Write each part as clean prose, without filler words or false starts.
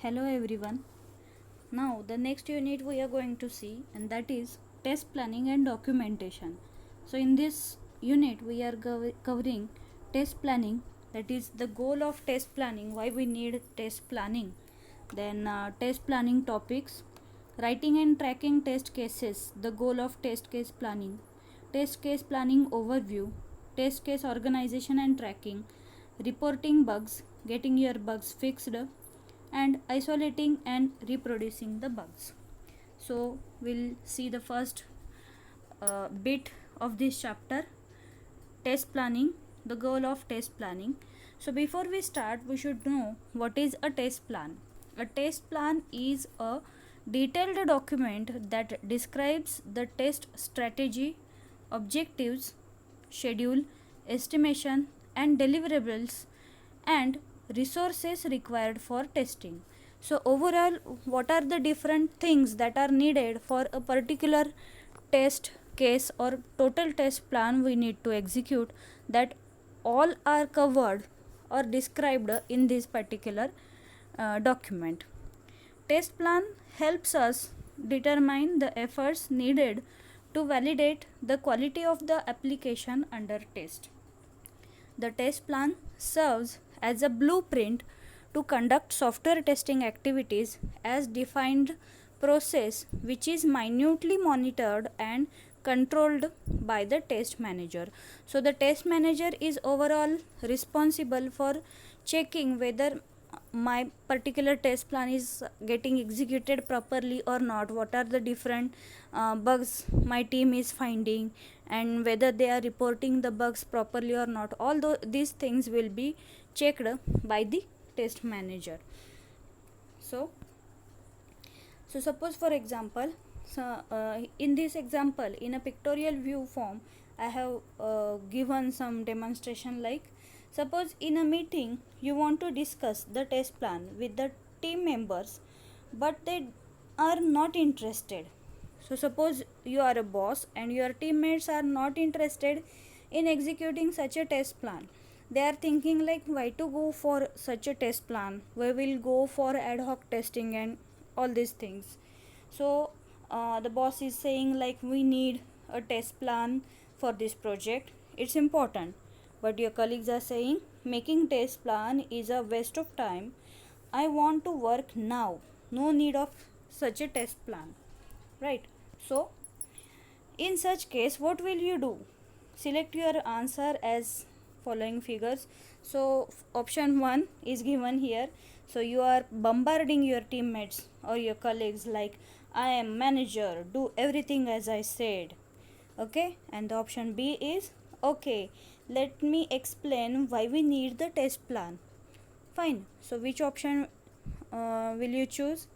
Hello everyone. Now the next unit we are going to see, and that is test planning and documentation. So in this unit we are covering test planning, that is the goal of test planning, why we need test planning. Then test planning topics, writing and tracking test cases, the goal of test case planning, test case planning overview, test case organization and tracking, reporting bugs, getting your bugs fixed, and isolating and reproducing the bugs. So we'll see the first bit of this chapter, test planning, the goal of test planning. So before we start, we should know what is a test plan. A test plan is a detailed document that describes the test strategy, objectives, schedule, estimation, and deliverables, and resources required for testing. So overall, what are the different things that are needed for a particular test case or total test plan we need to execute, that all are covered or described in this particular document. Test plan helps us determine the efforts needed to validate the quality of the application under test. The test plan serves as a blueprint to conduct software testing activities as defined process, which is minutely monitored and controlled by the test manager. So the test manager is overall responsible for checking whether my particular test plan is getting executed properly or not, what are the different bugs my team is finding, and whether they are reporting the bugs properly or not. All these things will be checked by the test manager. So suppose for example, in this example, in a pictorial view form, I have given some demonstration. Like suppose in a meeting you want to discuss the test plan with the team members, but they are not interested. So suppose you are a boss and your teammates are not interested in executing such a test plan. They are thinking like, why to go for such a test plan, we will go for ad hoc testing and all these things. So the boss is saying like, we need a test plan for this project, it's important. But your colleagues are saying making test plan is a waste of time, I want to work now, no need of such a test plan, right? So in such case, what will you do? Select your answer as following figures. So option 1 is given here. So you are bombarding your teammates or your colleagues like, I am manager, do everything as I said. Okay, and the option B is, okay, let me explain why we need the test plan. Fine. So which option will you choose?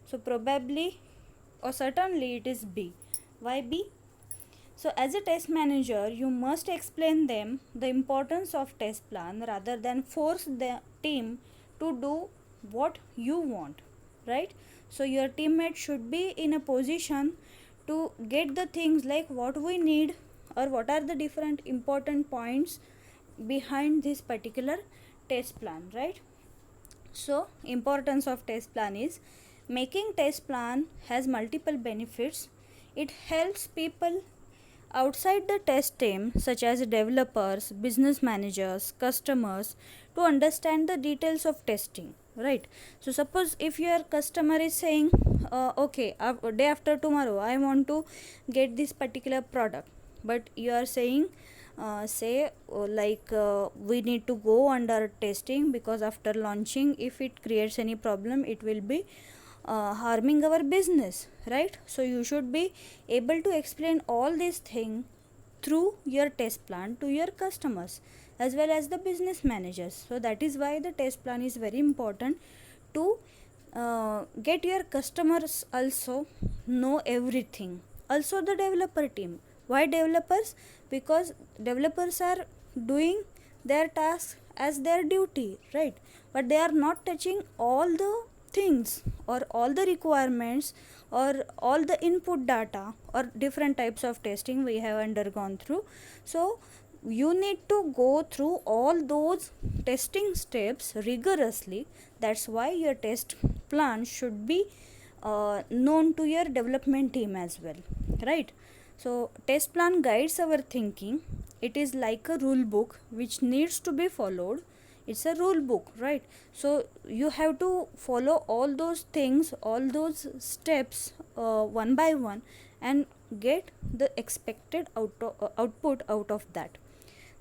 So probably or certainly it is B. Why B? So as a test manager, you must explain them the importance of test plan rather than force the team to do what you want, right? So your teammate should be in a position to get the things like what we need or what are the different important points behind this particular test plan, right? So importance of test plan is, making test plan has multiple benefits. It helps people outside the test team, such as developers, business managers, customers, to understand the details of testing, right? So suppose if your customer is saying, okay, day after tomorrow I want to get this particular product, but you are saying, we need to go under testing, because after launching, if it creates any problem, it will be harming our business, right? So you should be able to explain all these things through your test plan to your customers as well as the business managers. So that is why the test plan is very important, to get your customers also know everything. Also the developer team. Why developers? Because developers are doing their tasks as their duty, right? But they are not touching all the things or all the requirements or all the input data or different types of testing we have undergone through. So you need to go through all those testing steps rigorously. That's why your test plan should be known to your development team as well, right? So test plan guides our thinking. It is like a rule book which needs to be followed. It's a rule book, right? So you have to follow all those things, all those steps one by one, and get the expected output out of that.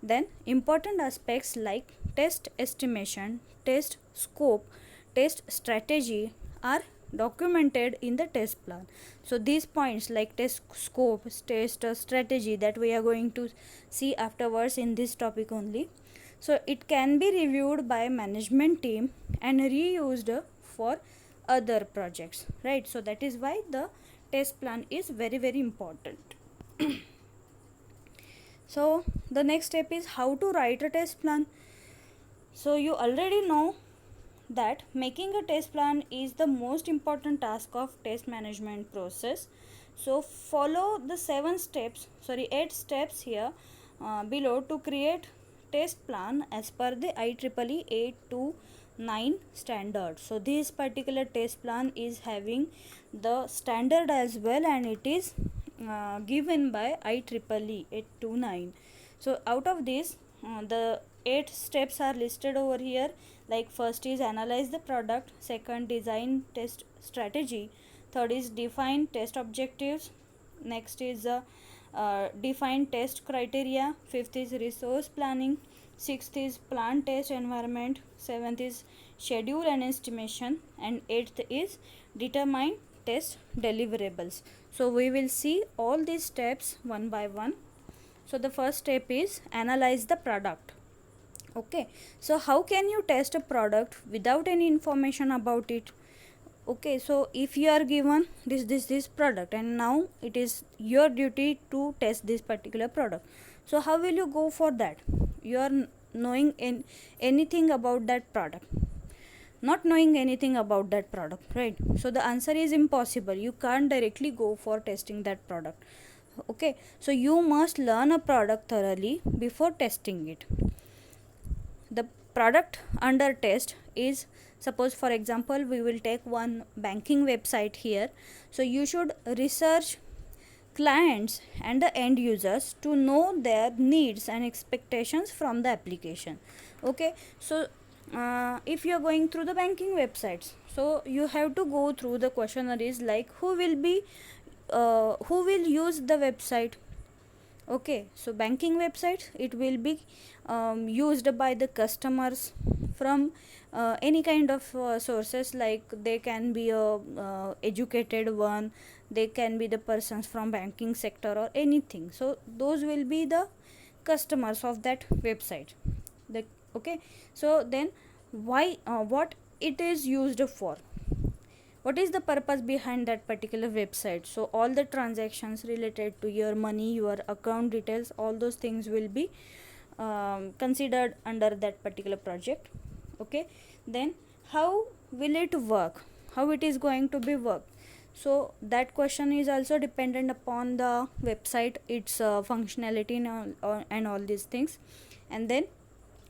Then important aspects like test estimation, test scope, test strategy are documented in the test plan. So these points like test scope, test strategy, that we are going to see afterwards in this topic only. So it can be reviewed by management team and reused for other projects, right? So that is why the test plan is very very important. So the next step is how to write a test plan. So you already know that making a test plan is the most important task of test management process. So follow the 8 steps here below to create test plan as per the IEEE 829 standard. So this particular test plan is having the standard as well, and it is given by IEEE 829. So out of this, the 8 steps are listed over here. Like first is analyze the product, second design test strategy, third is define test objectives, next is define test criteria, fifth is resource planning, sixth is plan test environment, seventh is schedule and estimation, and eighth is determine test deliverables. So we will see all these steps one by one. So the first step is analyze the product. Okay, so how can you test a product without any information about it? Okay, so if you are given this product, and now it is your duty to test this particular product, so how will you go for that? You are knowing anything about that product, not knowing anything about that product, right? So the answer is impossible. You can't directly go for testing that product. Okay, so you must learn a product thoroughly before testing it. The product under test is, suppose for example we will take one banking website here. So you should research clients and the end users to know their needs and expectations from the application. Okay, so if you are going through the banking websites, so you have to go through the questionnaires like who will use the website. Okay, so banking websites, it will be used by the customers from any kind of sources, like they can be a educated one, they can be the persons from banking sector or anything. So those will be the customers of that website. Okay, so then why what it is used for, what is the purpose behind that particular website? So all the transactions related to your money, your account details, all those things will be considered under that particular project. Okay, then how will it work, how it is going to be work? So that question is also dependent upon the website, its functionality and all these things. And then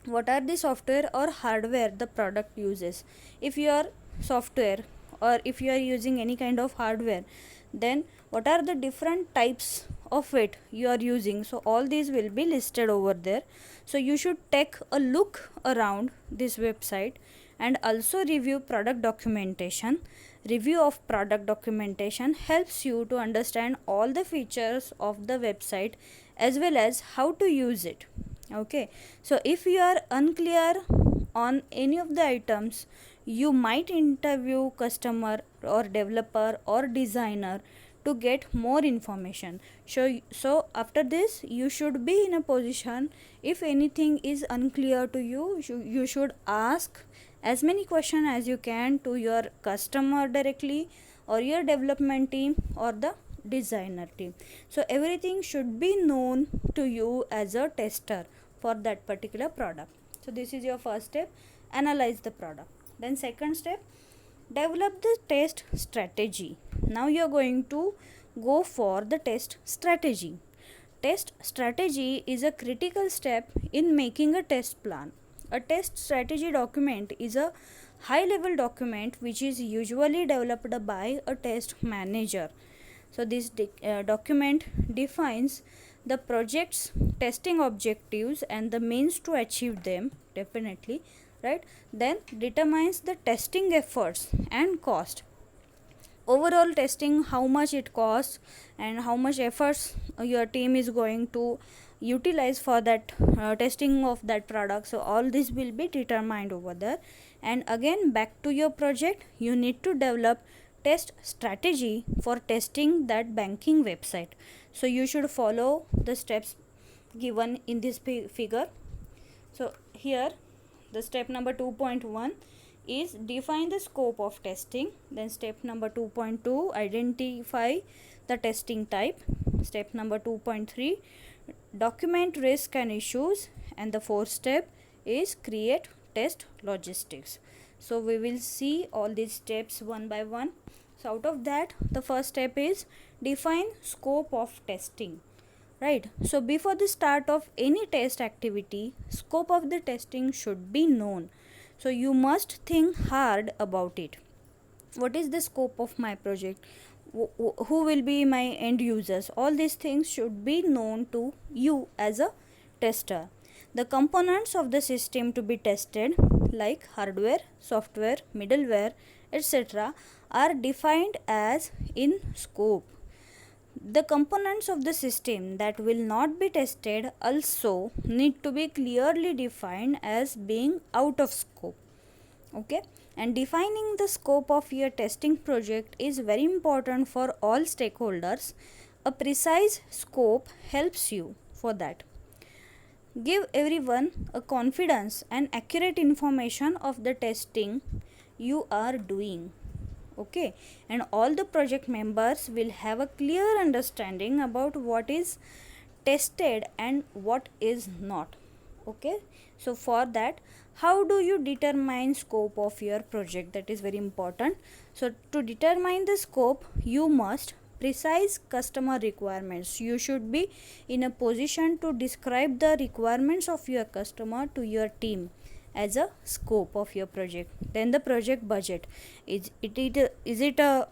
what are the software or hardware the product uses? If your software or if you are using any kind of hardware, then what are the different types of it you are using? So all these will be listed over there. So you should take a look around this website and also review product documentation. Review of product documentation helps you to understand all the features of the website as well as how to use it. Okay, so if you are unclear on any of the items, you might interview customer or developer or designer to get more information. So after this, you should be in a position, if anything is unclear to you, you should ask as many questions as you can to your customer directly, or your development team, or the designer team. So everything should be known to you as a tester for that particular product. So this is your first step, analyze the product. Then second step, develop the test strategy. Now you are going to go for the test strategy. Test strategy is a critical step in making a test plan. A test strategy document is a high level document which is usually developed by a test manager. So, this document defines the project's testing objectives and the means to achieve them, definitely, right? Then determines the testing efforts and cost, overall testing, how much it costs and how much efforts your team is going to utilize for that testing of that product. So all this will be determined over there. And again, back to your project, you need to develop test strategy for testing that banking website. So you should follow the steps given in this figure. So here the step number 2.1 is define the scope of testing. Then step number 2.2, identify the testing type. Step number 2.3, document risk and issues. And the fourth step is create test logistics. So we will see all these steps one by one. So out of that, the first step is define scope of testing, right? So before the start of any test activity, scope of the testing should be known. So you must think hard about it. What is the scope of my project? Who will be my end users? All these things should be known to you as a tester. The components of the system to be tested, like hardware, software, middleware, etc., are defined as in scope. The components of the system that will not be tested also need to be clearly defined as being out of scope. Okay, and defining the scope of your testing project is very important for all stakeholders. A precise scope helps you for that. Give everyone a confidence and accurate information of the testing you are doing. Okay, and all the project members will have a clear understanding about what is tested and what is not. Okay, so for that, how do you determine scope of your project? That is very important. So to determine the scope, you must precise customer requirements. You should be in a position to describe the requirements of your customer to your team as a scope of your project. Then the project budget, is it a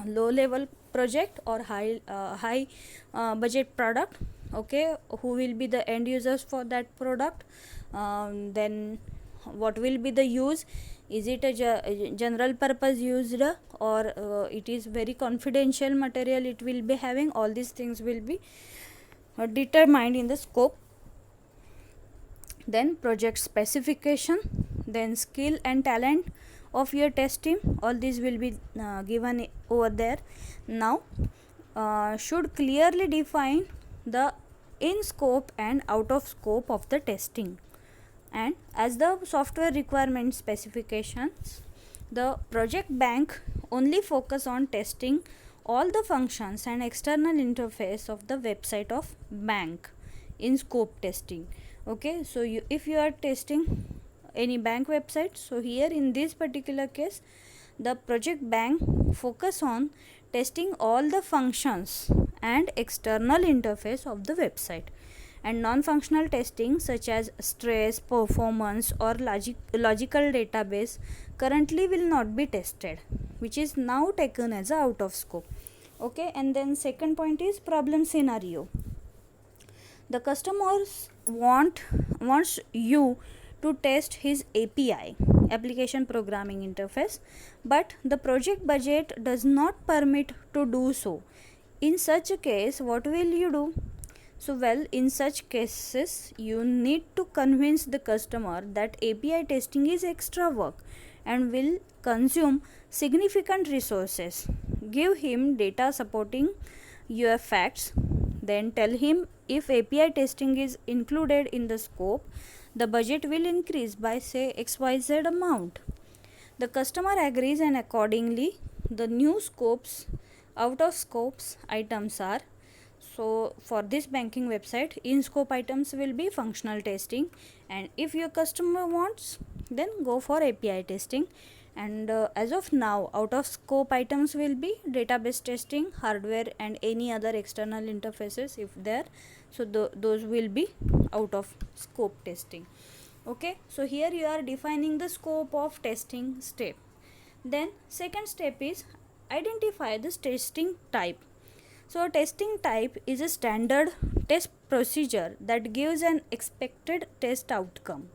low level project or high budget product? Okay, who will be the end users for that product? Then what will be the use? Is it a general purpose used, or it is very confidential material it will be having? All these things will be determined in the scope. Then project specification, then skill and talent of your test team, all these will be given over there. Now should clearly define the in scope and out of scope of the testing. And as the software requirement specifications, the project bank only focus on testing all the functions and external interface of the website of bank in scope testing. Okay, so if you are testing any bank website, so here in this particular case, the project bank focus on testing all the functions and external interface of the website. And non-functional testing such as stress, performance or logical database currently will not be tested, which is now taken as a out of scope. Okay, and then second point is problem scenario. The customers wants you to test his API, application programming interface, but the project budget does not permit to do so. In such a case, what will you do? So well, in such cases, you need to convince the customer that API testing is extra work and will consume significant resources. Give him data supporting your facts. Then tell him if API testing is included in the scope, the budget will increase by say XYZ amount. The customer agrees, and accordingly the new scopes, out of scopes items are, so for this banking website, in scope items will be functional testing, and if your customer wants, then go for API testing. And as of now, out of scope items will be database testing, hardware and any other external interfaces if there. So those will be out of scope testing. Okay, so here you are defining the scope of testing step. Then second step is identify this testing type. So a testing type is a standard test procedure that gives an expected test outcome.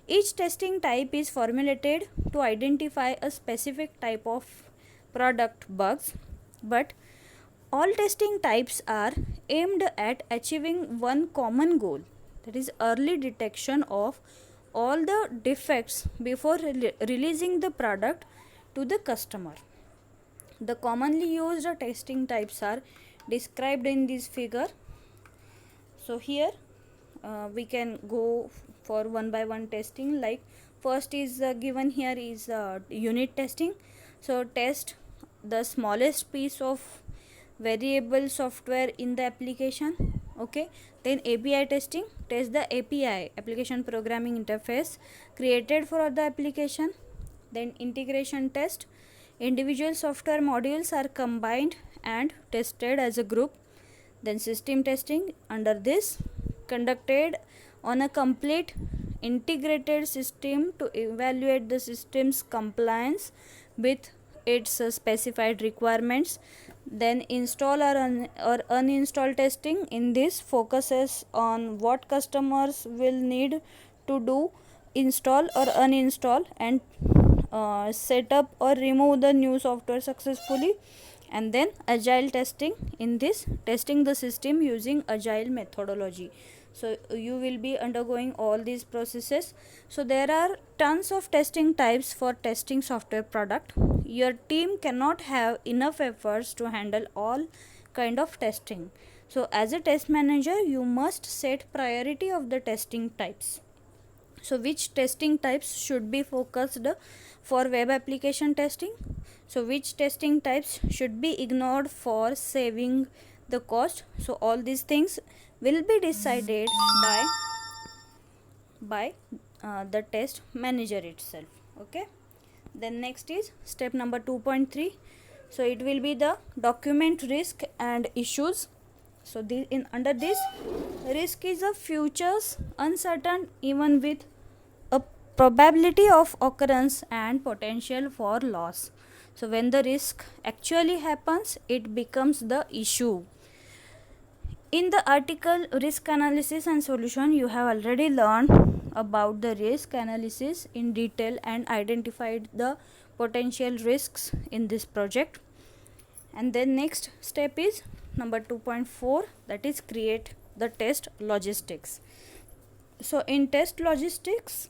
Each testing type is formulated to identify a specific type of product bugs, but all testing types are aimed at achieving one common goal, that is early detection of all the defects before releasing the product to the customer. The commonly used testing types are described in this figure. So here we can go for one by one testing. Like first is given here is unit testing. So test the smallest piece of variable software in the application. Okay, then API testing, test the API, application programming interface, created for the application. Then integration test, individual software modules are combined and tested as a group. Then system testing, under this conducted on a complete integrated system to evaluate the system's compliance with its specified requirements. Then install or uninstall testing, in this focuses on what customers will need to do install or uninstall and set up or remove the new software successfully. And then agile testing, in this testing the system using agile methodology. So you will be undergoing all these processes. So there are tons of testing types for testing software product. Your team cannot have enough efforts to handle all kind of testing. So as a test manager, you must set priority of the testing types. So which testing types should be focused for web application testing? So which testing types should be ignored for saving the cost? So all these things will be decided by the test manager itself. Okay, then next is step number 2.3. so it will be the document risk and issues. So under this, risk is a futures uncertain even with a probability of occurrence and potential for loss. So when the risk actually happens, it becomes the issue. In the article risk analysis and solution, you have already learned about the risk analysis in detail and identified the potential risks in this project. And then next step is number 2.4, that is create the test logistics. So in test logistics,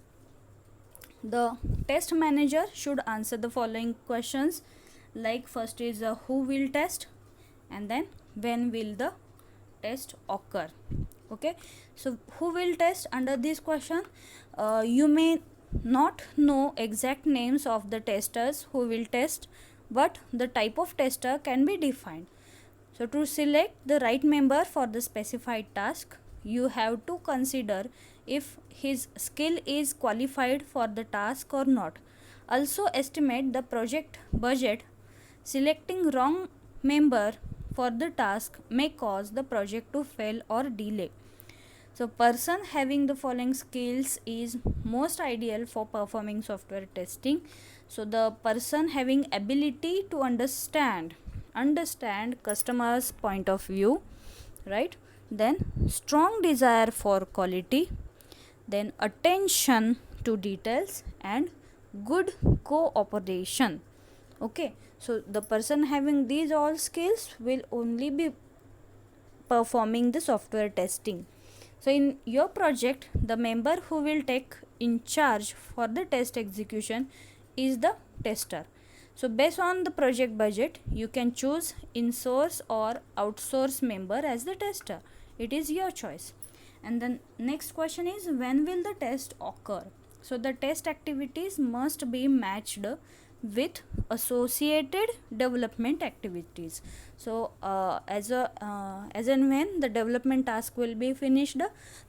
the test manager should answer the following questions. Like first is who will test, and then when will the test occur. Okay, so who will test, under this question you may not know exact names of the testers who will test, but the type of tester can be defined. So to select the right member for the specified task, you have to consider if his skill is qualified for the task or not. Also estimate the project budget. Selecting wrong member for the task may cause the project to fail or delay. So person having the following skills is most ideal for performing software testing. So the person having ability to understand customers' point of view, right? Then strong desire for quality, then attention to details and good cooperation. Okay, so the person having these all skills will only be performing the software testing. So in your project, the member who will take in charge for the test execution is the tester. So based on the project budget, you can choose in-source or outsource member as the tester. It is your choice. And then next question is, when will the test occur? So the test activities must be matched with associated development activities. So as and when the development task will be finished,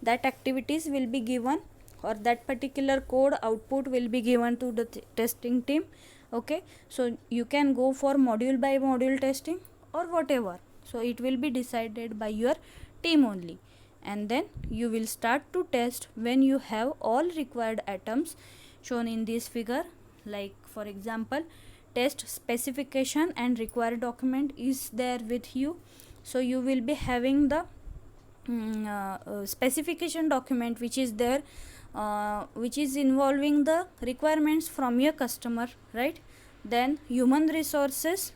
that activities will be given, or that particular code output will be given to the testing team Okay, so you can go for module by module testing or whatever. So it will be decided by your team only, and then you will start to test when you have all required items shown in this figure. Like for example, test specification and required document is there with you. So you will be having the specification document which is there, which is involving the requirements from your customer, right? Then human resources,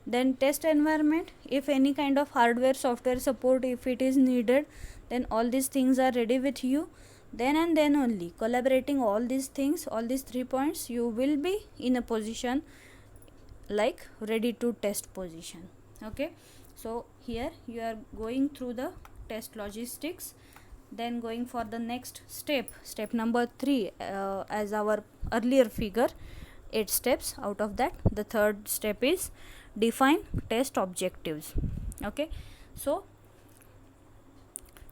then test environment, if any kind of hardware software support if it is needed, then all these things are ready with you. Then and then only collaborating all these things, all these 3 points, you will be in a position like ready to test position. Okay, so here you are going through the test logistics, then going for the next step number 3, as our earlier figure 8 steps, out of that the third step is define test objectives. Okay, so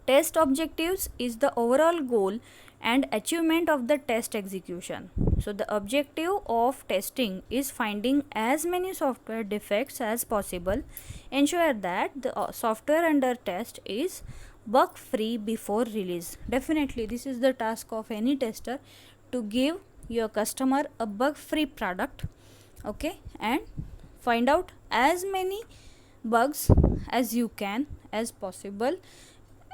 test objectives is the overall goal and achievement of the test execution. So the objective of testing is finding as many software defects as possible, ensure that the software under test is bug free before release. Definitely this is the task of any tester, to give your customer a bug free product. Okay, and find out as many bugs as you can as possible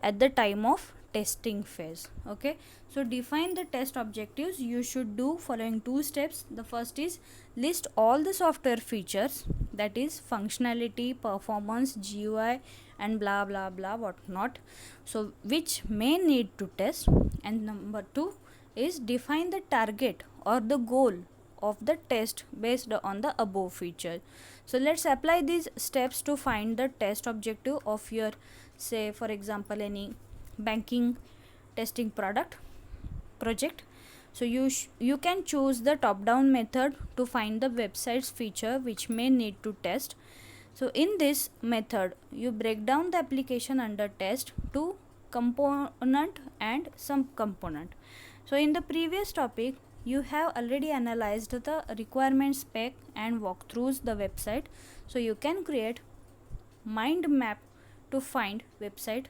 at the time of testing phase. Okay, so define the test objectives. You should do following 2 steps. The first is list all the software features, that is functionality, performance, GUI and blah blah blah whatnot, so which may need to test. And number 2 is define the target or the goal of the test based on the above feature. So let's apply these steps to find the test objective of your, say for example, any banking testing project. So you can choose the top down method to find the website's feature which may need to test. So in this method you break down the application under test to component and subcomponent. So in the previous topic you have already analyzed the requirement spec and walkthroughs the website. So you can create mind map to find website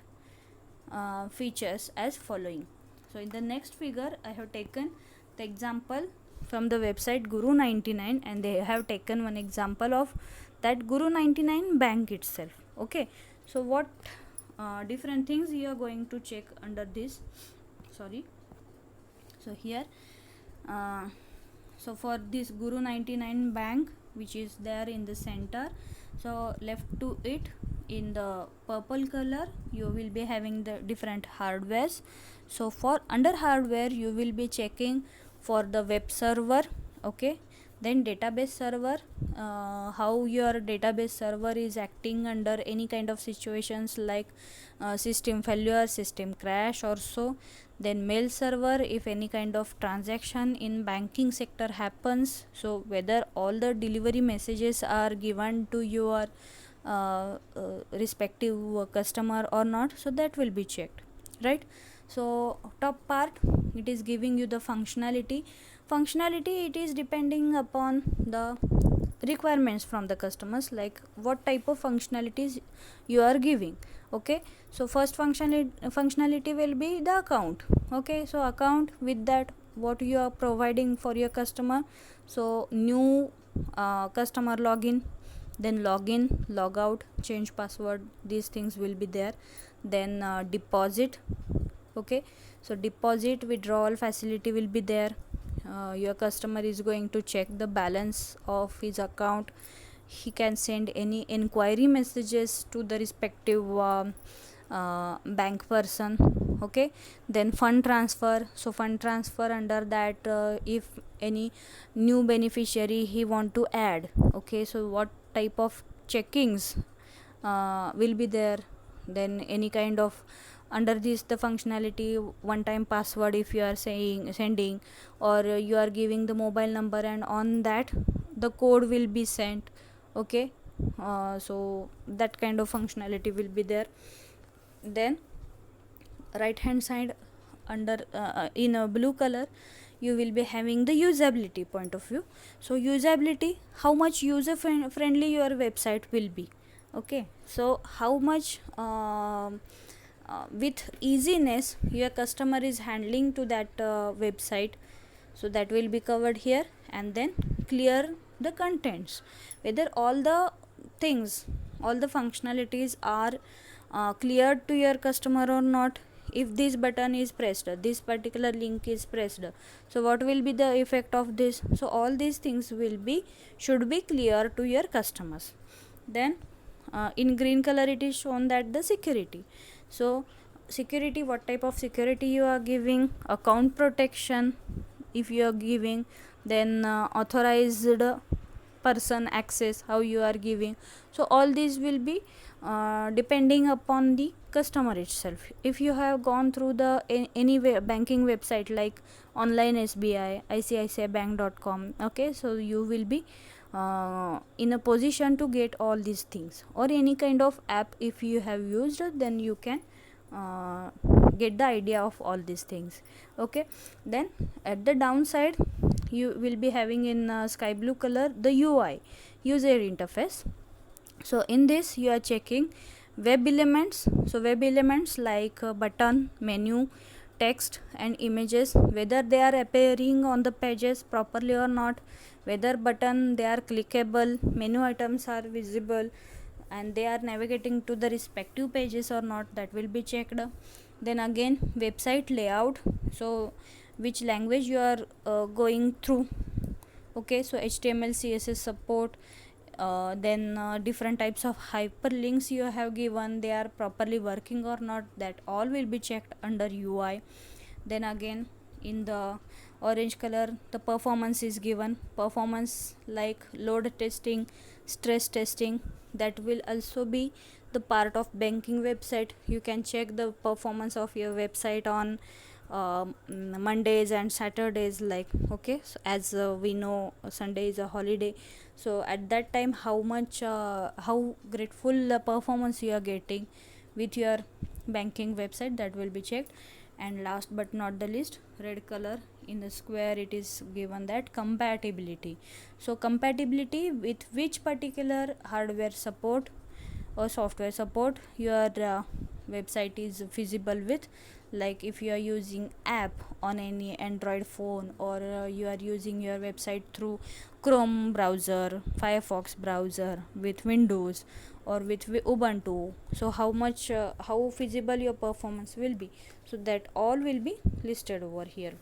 features as following. So in the next figure I have taken the example from the website Guru99, and they have taken one example of that Guru99 bank itself. Okay, so what different things you are going to check under this. So here so for this Guru99 bank which is there in the center, so left to it in the purple color you will be having the different hardwares. So for under hardware you will be checking for the web server. Okay, then database server, how your database server is acting under any kind of situations like system failure, system crash or so. Then mail server, if any kind of transaction in banking sector happens, so whether all the delivery messages are given to your respective customer or not, so that will be checked, right? So top part, it is giving you the functionality. It is depending upon the requirements from the customers, like what type of functionalities you are giving. Okay, so first functionality will be the account. Okay, so account, with that what you are providing for your customer. So new customer login, then login, logout, change password, these things will be there. Then deposit. Okay, so deposit, withdrawal facility will be there. Your customer is going to check the balance of his account. He can send any inquiry messages to the respective bank person. Okay, then fund transfer. So fund transfer, under that if any new beneficiary he want to add. Okay, so what type of checkings will be there. Then any kind of, under this the functionality, one time password if you are sending, or you are giving the mobile number and on that the code will be sent. Okay, so that kind of functionality will be there. Then right hand side, under in a blue color you will be having the usability point of view. So usability, how much user friendly your website will be. Okay, so how much with easiness your customer is handling to that website, so that will be covered here. And then clear the contents, whether all the things, all the functionalities are cleared to your customer or not. If this button is pressed, this particular link is pressed, so what will be the effect of this? So all these things should be clear to your customers. Then in green color it is shown that the security. So security, what type of security you are giving, account protection if you are giving, then authorized person access, how you are giving. So all these will be depending upon the customer itself. If you have gone through the any banking website like online SBI, ICICIbank.com, okay, so you will be in a position to get all these things. Or any kind of app if you have used, then you can get the idea of all these things. Okay, then at the downside you will be having in sky blue color the UI, user interface. So in this you are checking web elements. So web elements like button, menu, text and images, whether they are appearing on the pages properly or not, whether button they are clickable, menu items are visible and they are navigating to the respective pages or not, that will be checked. Then again website layout, so which language you are going through. Okay, so HTML, CSS support. Then different types of hyperlinks you have given, they are properly working or not, that all will be checked under UI. Then again in the orange color the performance is given, performance like load testing, stress testing, that will also be the part of banking website. You can check the performance of your website on Mondays and Saturdays, like, okay, so as we know Sunday is a holiday, so at that time how grateful performance you are getting with your banking website, that will be checked. And last but not the least, red color in the square it is given that compatibility. So compatibility with which particular hardware support or software support your website is feasible with. Like if you are using app on any Android phone, or you are using your website through Chrome browser, Firefox browser, with Windows or with Ubuntu, so how feasible your performance will be, so that all will be listed over here.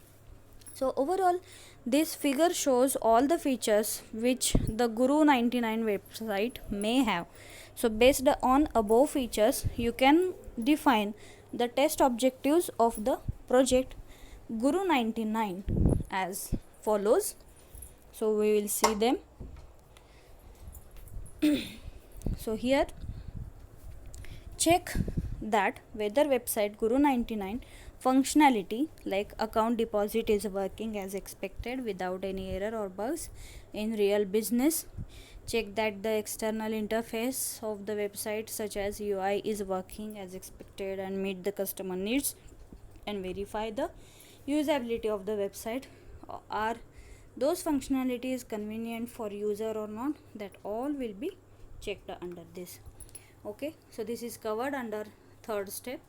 So overall this figure shows all the features which the Guru 99 website may have. So based on above features you can define the test objectives of the project Guru 99 as follows. So we will see them. So here check that whether website Guru 99 functionality like account deposit is working as expected without any error or bugs in real business. Check that the external interface of the website such as UI is working as expected and meet the customer needs, and verify the usability of the website. Are those functionalities convenient for user or not, that all will be checked under this. Okay, so this is covered under third step.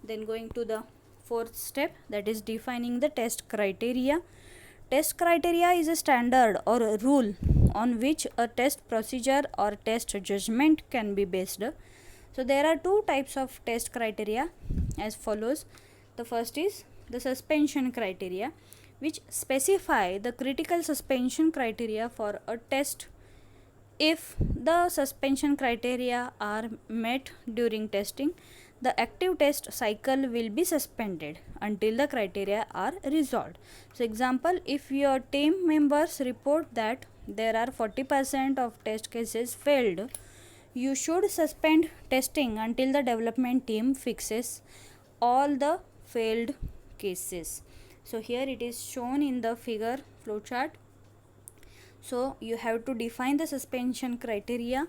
Then going to the fourth step, that is defining the test criteria. Test criteria is a standard or a rule on which a test procedure or test judgment can be based. So there are two types of test criteria as follows. The first is the suspension criteria, which specify the critical suspension criteria for a test. If the suspension criteria are met during testing, the active test cycle will be suspended until the criteria are resolved. So example, if your team members report that there are 40% of test cases failed, you should suspend testing until the development team fixes all the failed cases. So here it is shown in the figure flowchart. So you have to define the suspension criteria,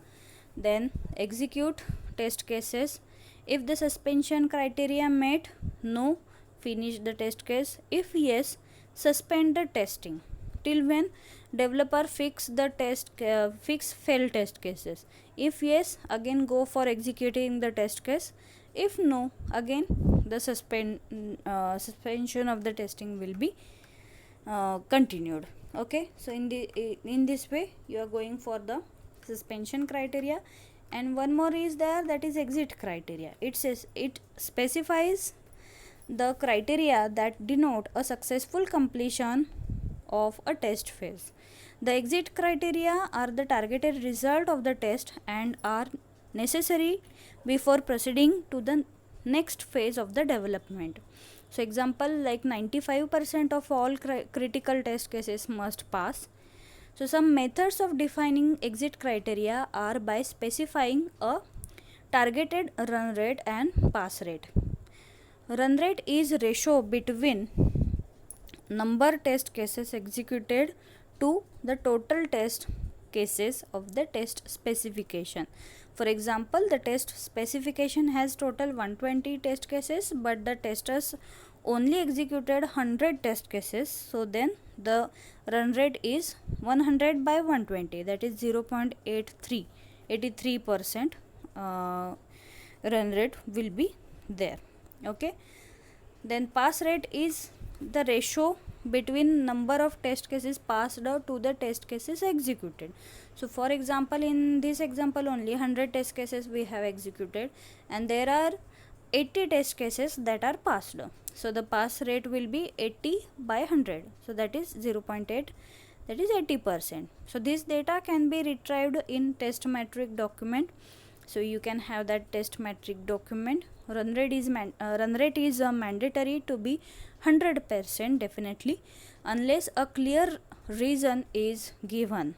then execute test cases. If the suspension criteria met, no, finish the test case. If yes, suspend the testing till when developer fix failed test cases. If yes, again go for executing the test case. If no, again the suspension of the testing will be continued. Okay, so in this way you are going for the suspension criteria. And one more is there, that is exit criteria. It says, it specifies the criteria that denote a successful completion of a test phase. The exit criteria are the targeted result of the test and are necessary before proceeding to the next phase of the development. So example, like 95% of all critical test cases must pass. So some methods of defining exit criteria are by specifying a targeted run rate and pass rate. Run rate is ratio between number test cases executed to the total test cases of the test specification. For example, the test specification has total 120 test cases, but the testers only executed 100 test cases. So then the run rate is 100 by 120, that is 0.83% run rate will be there. Okay, then pass rate is the ratio between number of test cases passed out to the test cases executed. So for example, in this example only 100 test cases we have executed, and there are 80 test cases that are passed. So the pass rate will be 80 by 100, so that is 0.8, that is 80%. So this data can be retrieved in test metric document. So you can have that test metric document. Run rate is mandatory to be 100% definitely, unless a clear reason is given.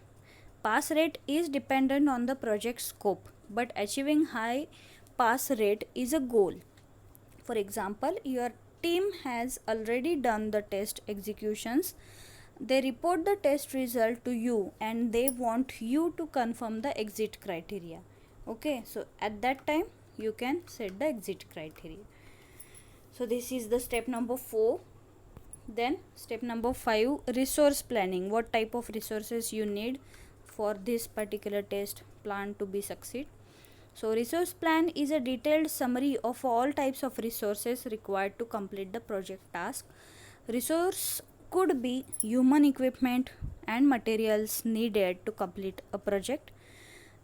Pass rate is dependent on the project scope, but achieving high pass rate is a goal. For example, your team has already done the test executions. They report the test result to you and they want you to confirm the exit criteria. Okay, so at that time you can set the exit criteria. So this is the step number 4. Then step number 5, resource planning. What type of resources you need for this particular test plan to be succeed. So resource plan is a detailed summary of all types of resources required to complete the project task. Resource could be human equipment and materials needed to complete a project.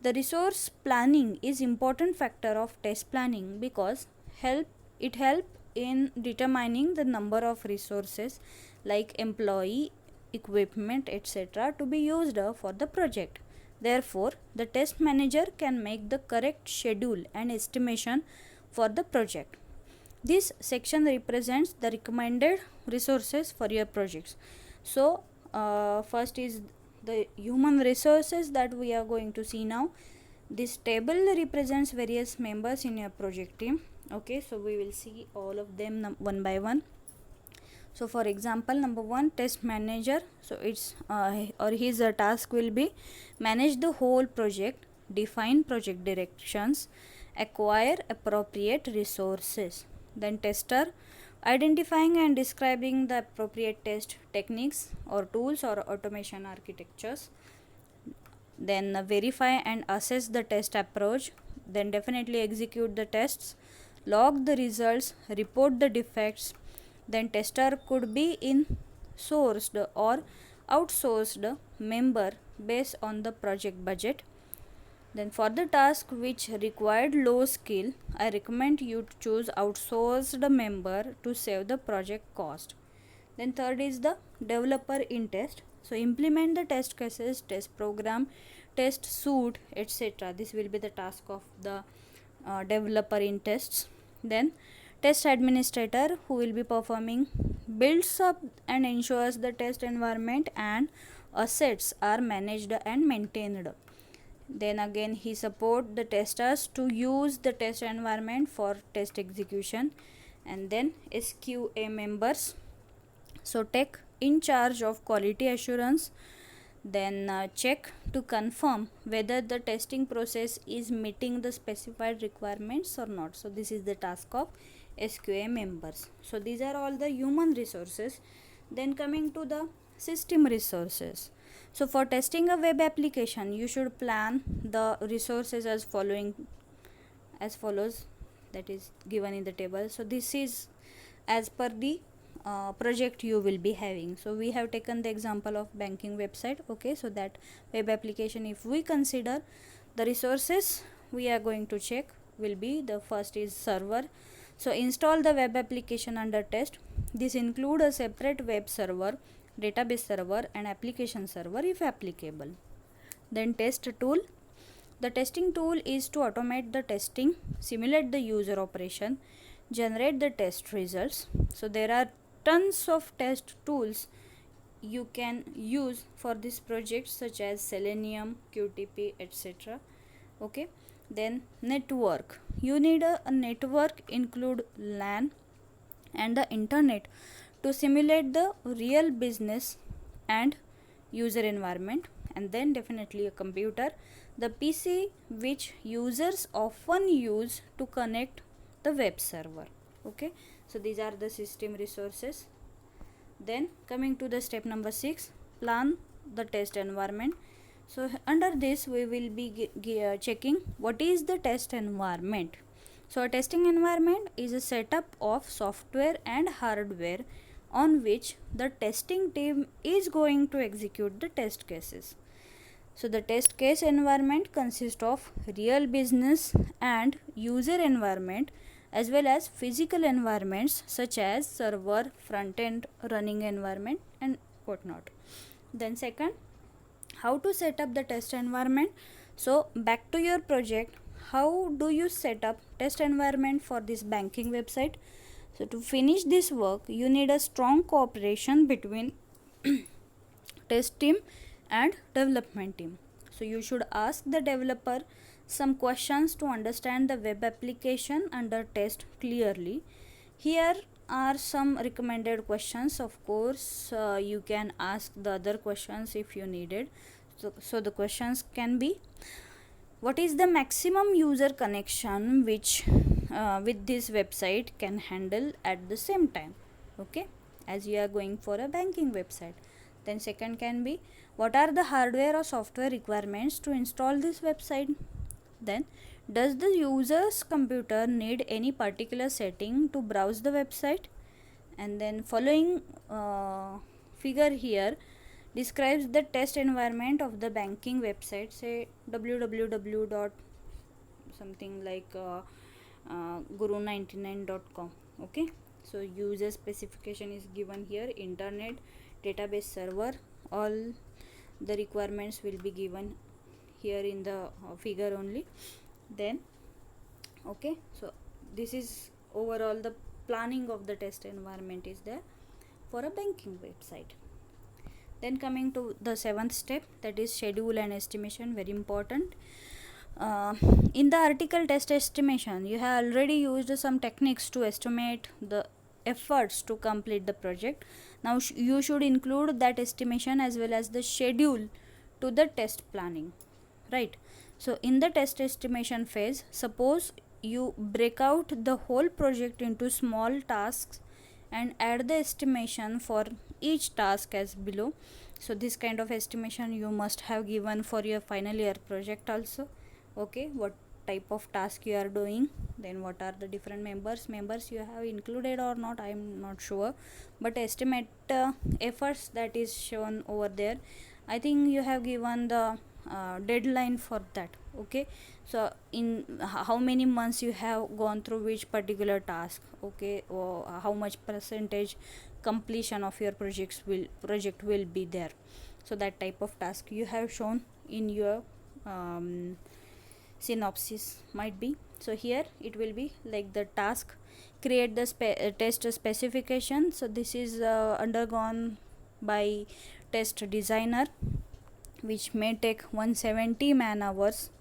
The resource planning is important factor of test planning because it help in determining the number of resources like employee, equipment, etc. to be used for the project. Therefore, the test manager can make the correct schedule and estimation for the project. This section represents the recommended resources for your projects. So first is the human resources that we are going to see now. This table represents various members in your project team. Okay, so we will see all of them one by one. So for example, number 1, test manager. So it's his task will be manage the whole project, define project directions, acquire appropriate resources. Then tester, identifying and describing the appropriate test techniques or tools or automation architectures. Then verify and assess the test approach. Then definitely execute the tests, log the results, report the defects. Then tester could be in sourced or outsourced member based on the project budget. Then for the task which required low skill, I recommend you to choose outsourced member to save the project cost. Then third is the developer in test. So implement the test cases, test program, test suite, etc. This will be the task of the developer in tests. Then test administrator, who will be performing, builds up and ensures the test environment and assets are managed and maintained. Then again he support the testers to use the test environment for test execution. And then SQA members, so take in charge of quality assurance. Then check to confirm whether the testing process is meeting the specified requirements or not. So this is the task of SQA members. So these are all the human resources. Then coming to the system resources. So for testing a web application, you should plan the resources as follows, that is given in the table. So this is as per the project you will be having. So we have taken the example of banking website. Okay, so that web application, if we consider the resources we are going to check, will be the first is server. So install the web application under test. This include a separate web server, database server and application server if applicable. Then test tool. The testing tool is to automate the testing, simulate the user operation, generate the test results. So there are tons of test tools you can use for this project, such as Selenium, QTP, etc. Okay, then network. You need a network, include LAN and the internet to simulate the real business and user environment. And then definitely a computer, the PC which users often use to connect the web server. Okay, so these are the system resources. Then coming to the step number 6, plan the test environment. So under this we will be checking what is the test environment. So a testing environment is a setup of software and hardware on which the testing team is going to execute the test cases. So the test case environment consists of real business and user environment, as well as physical environments such as server, front end, running environment and whatnot. Then second, how to set up the test environment. So back to your project, how do you set up test environment for this banking website? So to finish this work, you need a strong cooperation between test team and development team. So you should ask the developer some questions to understand the web application under test clearly. Here are some recommended questions. Of course, you can ask the other questions if you needed. So the questions can be, what is the maximum user connection which with this website can handle at the same time? Okay, as you are going for a banking website. Then second can be, what are the hardware or software requirements to install this website? Then, does the user's computer need any particular setting to browse the website? And then following figure here describes the test environment of the banking website, say www dot something like guru99.com. Okay, so user specification is given here, internet, database server, all the requirements will be given here in the figure only. Then okay, so this is overall the planning of the test environment is there for a banking website. Then coming to the 7th step, that is schedule and estimation, very important. In the article test estimation, you have already used some techniques to estimate the efforts to complete the project. Now you should include that estimation as well as the schedule to the test planning, right? So in the test estimation phase, suppose you break out the whole project into small tasks and add the estimation for each task as below. So this kind of estimation you must have given for your final year project also. Okay, what type of task you are doing, then what are the different members you have included or not, I am not sure, but estimate efforts that is shown over there. I think you have given the deadline for that. Okay, so in how many months you have gone through which particular task, okay, or how much percentage completion of your project will be there. So that type of task you have shown in your synopsis might be. So here it will be like the task, create the test specification. So this is undergone by test designer, which may take 170 man hours.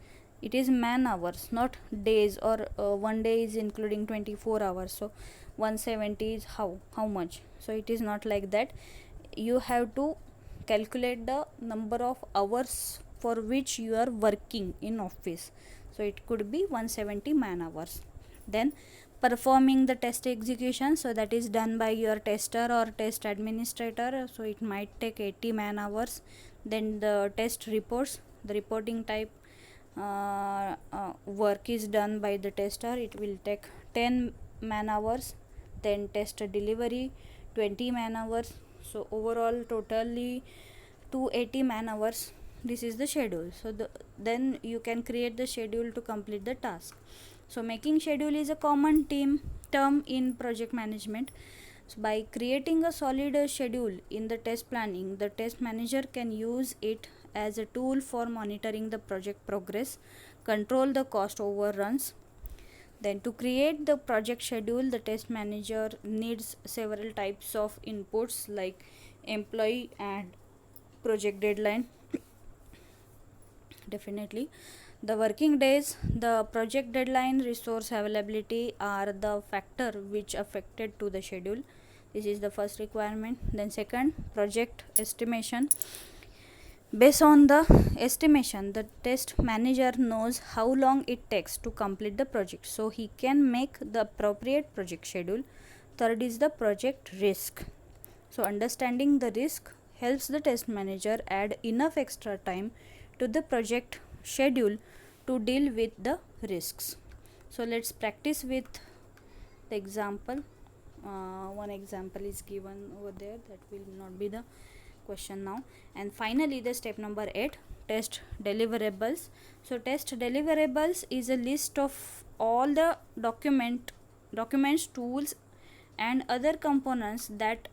It is man hours, not days, or one day is including 24 hours. So 170 is how much? So it is not like that. You have to calculate the number of hours for which you are working in office. So it could be 170 man hours. Then performing the test execution, so that is done by your tester or test administrator, so it might take 80 man hours. Then the test reports, the reporting type work is done by the tester, it will take 10 man hours. Then test delivery 20 man hours, so overall totally 280 man hours. This is the schedule. So then you can create the schedule to complete the task. So making schedule is a common term in project management. So by creating a solid schedule in the test planning, the test manager can use it as a tool for monitoring the project progress, control the cost overruns. Then to create the project schedule, the test manager needs several types of inputs like employee and project deadline. Definitely the working days, the project deadline, resource availability are the factor which affected to the schedule. This is the first requirement. Then second, project estimation. Based on the estimation, the test manager knows how long it takes to complete the project, so he can make the appropriate project schedule. Third is the project risk. So understanding the risk helps the test manager add enough extra time to the project schedule to deal with the risks. So let's practice with the example. One example is given over there, that will not be the question now. And finally the step number 8, test deliverables. So test deliverables is a list of all the documents, tools and other components that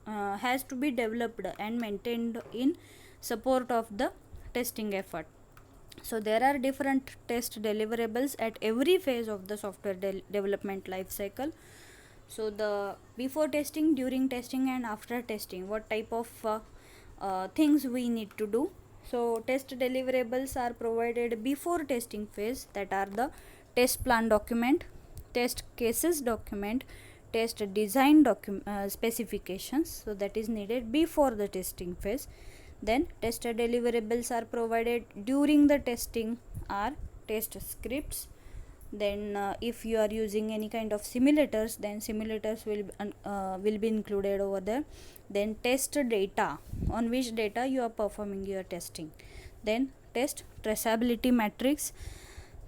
has to be developed and maintained in support of the testing effort. So there are different test deliverables at every phase of the software development life cycle. So the before testing, during testing and after testing, what type of things we need to do. So test deliverables are provided before testing phase, that are the test plan document, test cases document, test design specifications, so that is needed before the testing phase. Then test deliverables are provided during the testing are test scripts. Then if you are using any kind of simulators, then simulators will be included over there. Then test data, on which data you are performing your testing. Then test traceability matrix,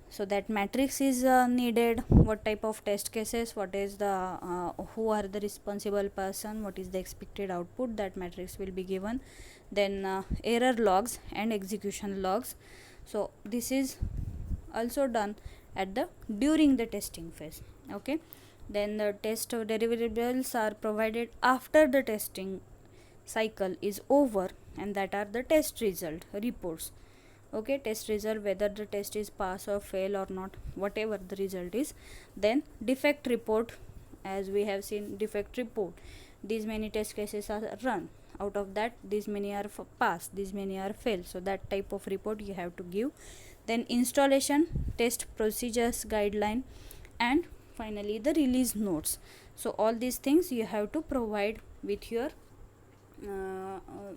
so that matrix is needed, what type of test cases, what is the who are the responsible person, what is the expected output, that matrix will be given. Then error logs and execution logs, so this is also done at the during the testing phase. Okay, then the test deliverables are provided after the testing cycle is over, and that are the test result reports. Okay, test result, whether the test is pass or fail or not, whatever the result is. Then defect report, as we have seen defect report, these many test cases are run, out of that these many are pass, these many are fail, so that type of report you have to give. Then installation, test procedures guideline, and finally the release notes. So all these things you have to provide with your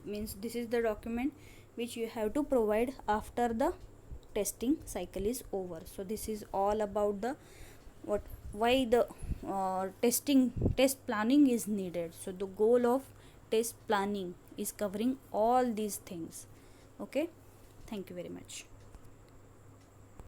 means this is the document which you have to provide after the testing cycle is over. So this is all about the why the test planning is needed. So the goal of test planning is covering all these things. Okay, thank you very much.